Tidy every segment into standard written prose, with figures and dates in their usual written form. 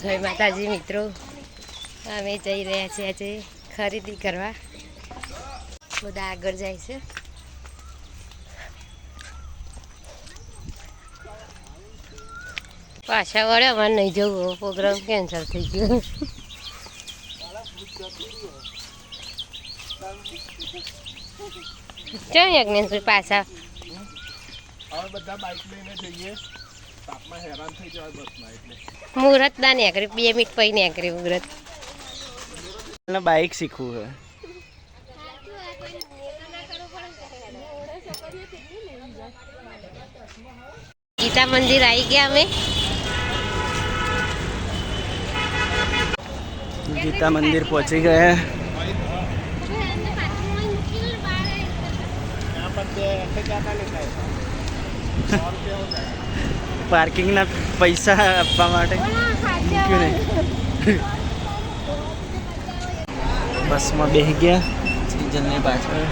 જય માતાજી મિત્રો, અમે જઈ રહ્યા છીએ આજે ખરીદી કરવા. બધા આગળ જાય છે. પાછા વળે અમારે નહીં જવું, પ્રોગ્રામ કેન્સલ થઈ ગયો. ચાલ યજ્ઞેશભાઈ પાછા મુહૂર્ત ના નીકળે, 2 મિનિટ પછી નીકળે મુહૂર્ત. બાઇક શીખવું છે. ગીતા મંદિર આવી ગયા અમે. ગીતા મંદિર પહોંચી ગયા. પાર્કિંગના પૈસા આપવા માટે મૂક્યું નહીં. બસમાં બેસી ગયા સિઝનની પાછળ.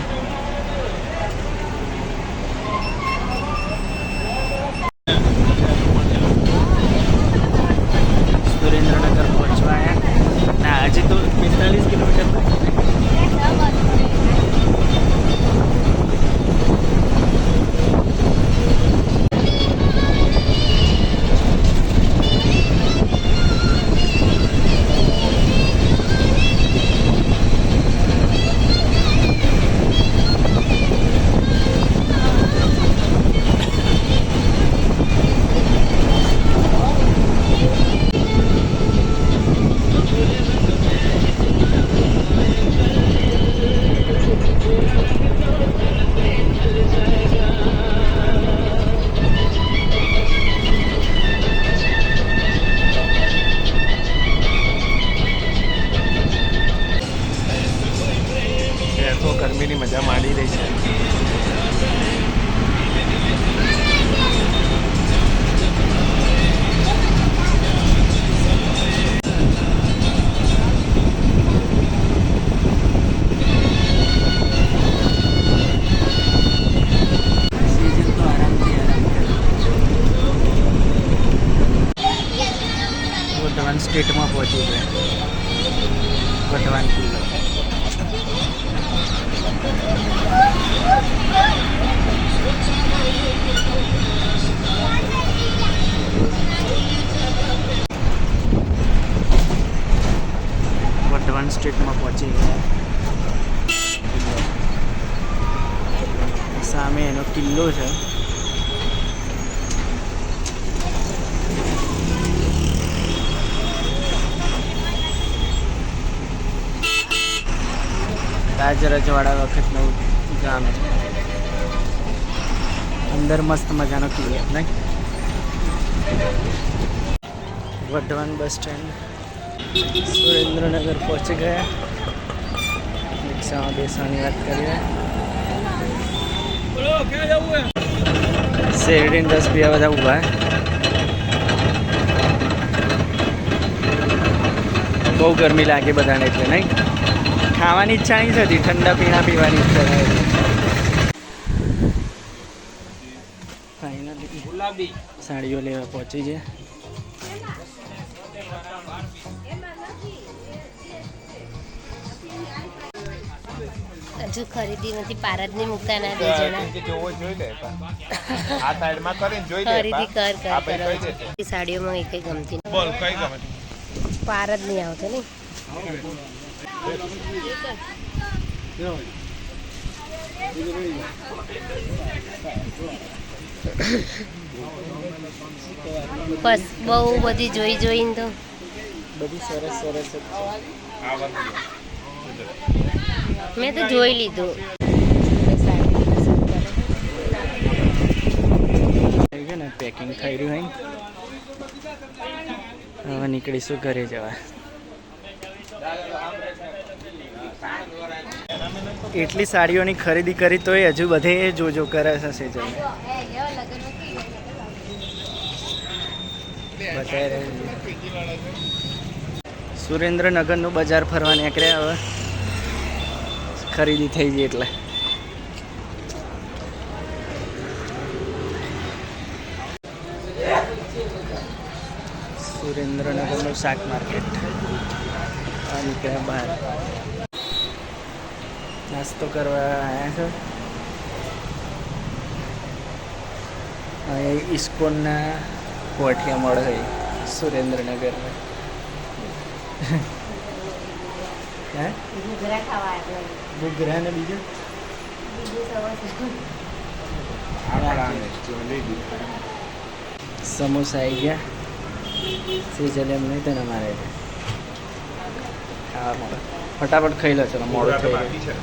સુરેન્દ્રનગર પહોંચવા આવ્યા. ના, હજી તો 45 કિલોમીટર. ગરમીની મજા માંડી રહી છે. વર્ધમાન સ્ટેટમાં પહોંચી ગયા. વર્ધમાન કિલ્લો. વર્ધમાન સ્ટેટમાં પહોંચી ગયા. સામે એનો કિલ્લો છે. રાજરાજવાડા વખતનું ગામ છે. અંદર મસ્ત મજાનો કિલ્લો નહીં. વર્ધમાન બસ સ્ટેન્ડ સુરેન્દ્રનગર પહોંચી ગયા. રિક્ષામાં બેસવાની વાત કરીએ. શેરડીન 10 રૂપિયા બધા ઊભા. બહુ ગરમી લાગે બધાને એટલે નહીં. ખાવાની ઈચ્છા નહીં થતી, ઠંડા પીણા પીવાની ઈચ્છા થાય. ફાઇનલી સાડીઓ લેવા પહોંચી છે. હજુ ખરીદી નથી. પારદની મૂકતા ના 2 જણા ખરીદી કર સાડીઓમાં એક ગમતી પારદ નહીં આવતો ને. બસ બહુ બધી જોઈને તો બધી સરસ સરસ મેં તો જોઈ લીધું. ને પેકિંગ થઈ રહ્યું. હવે નીકળીશું ઘરે જવા. એટલી સાડીઓની ખરીદી કરી તોય હજુ બધે જોજો કરે છે. સુરેન્દ્રનગરનું બજાર ફરવા નીકળ્યા. હવે ખરીદી થઈ ગઈ એટલે સુરેન્દ્રનગરનું શાક માર્કેટ આ નીકળ્યા બહાર નાસ્તો કરવા આવ્યા છો. અહીં ઇસ્કોનના કોઠિયા મળે સુરેન્દ્રનગરમાં. હે ઘૂઘરા ખાવા આવ્યા. ઘૂઘરા ને બીજું સમોસા આવી ગયા. સીઝન એમ નહીં તને મારે ખાવા મળે. ફટાફટ ખાઈ લો. ચલો મોડું થઈ ગયું.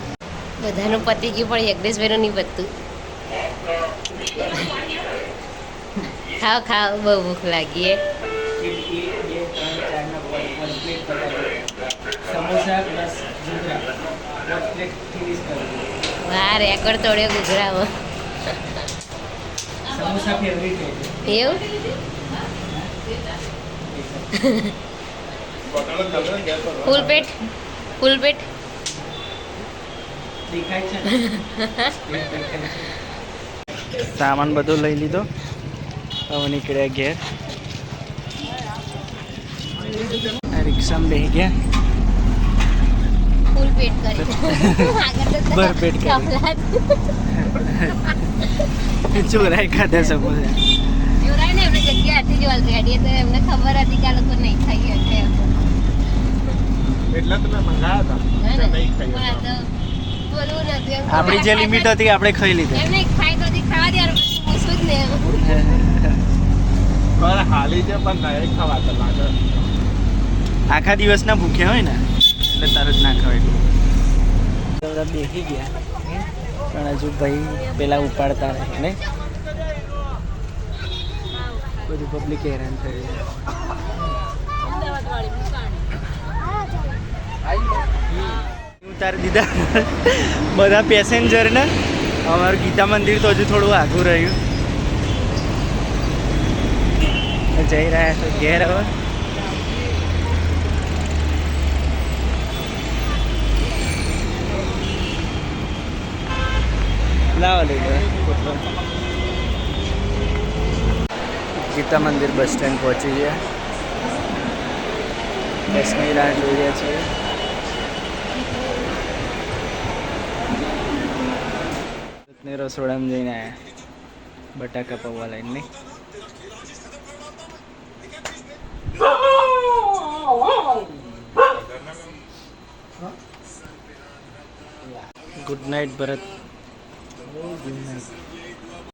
બધાનું પતી ગયું પણ યજ્ઞેશભાઈનું નહીં પતતું. ખાઓ ખાઓ, બહુ ભૂખ લાગી હે. સમોસા પ્લસ ઘૂઘરા પ્લેટ ફિનિશ કરી. વાહ, રેકોર્ડ તોડ્યો ઘૂઘરામાં. સમોસા ફેવરિટ છે એવું? ફૂલ પેટ ફૂલ પેટ દેખાય છે. સામાન બધો લઈ લીધો. હવે નીકળ્યા ઘેર. રિક્ષામાં બેસી ગયા. ફૂલ પેટ કરી. ભરપેટ કરી. ચોરાઈ ખાધા સમોસા. જોરાય ને એમને જગ્યા હતી જ ઓલરેડી, તો એમને ખબર હતી કે આ લોકો નહીં ખાઈ શકે એમ. એટલે તમે મંગાયા હતા નહીં ખાઈ પણ આ તો બોલવું નથી એમ. આપણી જે લિમિટ હતી આપણે ખાઈ લીધી. એમને ખાઈ તો ખાવા દે પછી પૂછવું જ નહીં. પણ હાલી છે પણ નહીં ખવાતા લાગે. આખા દિવસના ભૂખ્યા હોય ને એટલે તરત ના ખવાય. બધા બેસી ગયા પણ હજુ ભાઈ પેલા ઉપાડતા નહીં ને. બધું પબ્લિક હેરાન થઈ ઉતારી દીધા બધા પેસેન્જરને. અમારું ગીતા મંદિર તો હજુ થોડું આઘું રહ્યું. જઈ રહ્યા છો ઘેર. હવે લાવો લઈ ગયા. ગીતા મંદિર બસ સ્ટેન્ડ પહોંચી ગયા. બસની રાહ જોઈ રહ્યા છીએ. રસોડામાં જઈને આવ્યા બટાકા પૌવા લઈને. નહીં good night Bharat. Good night.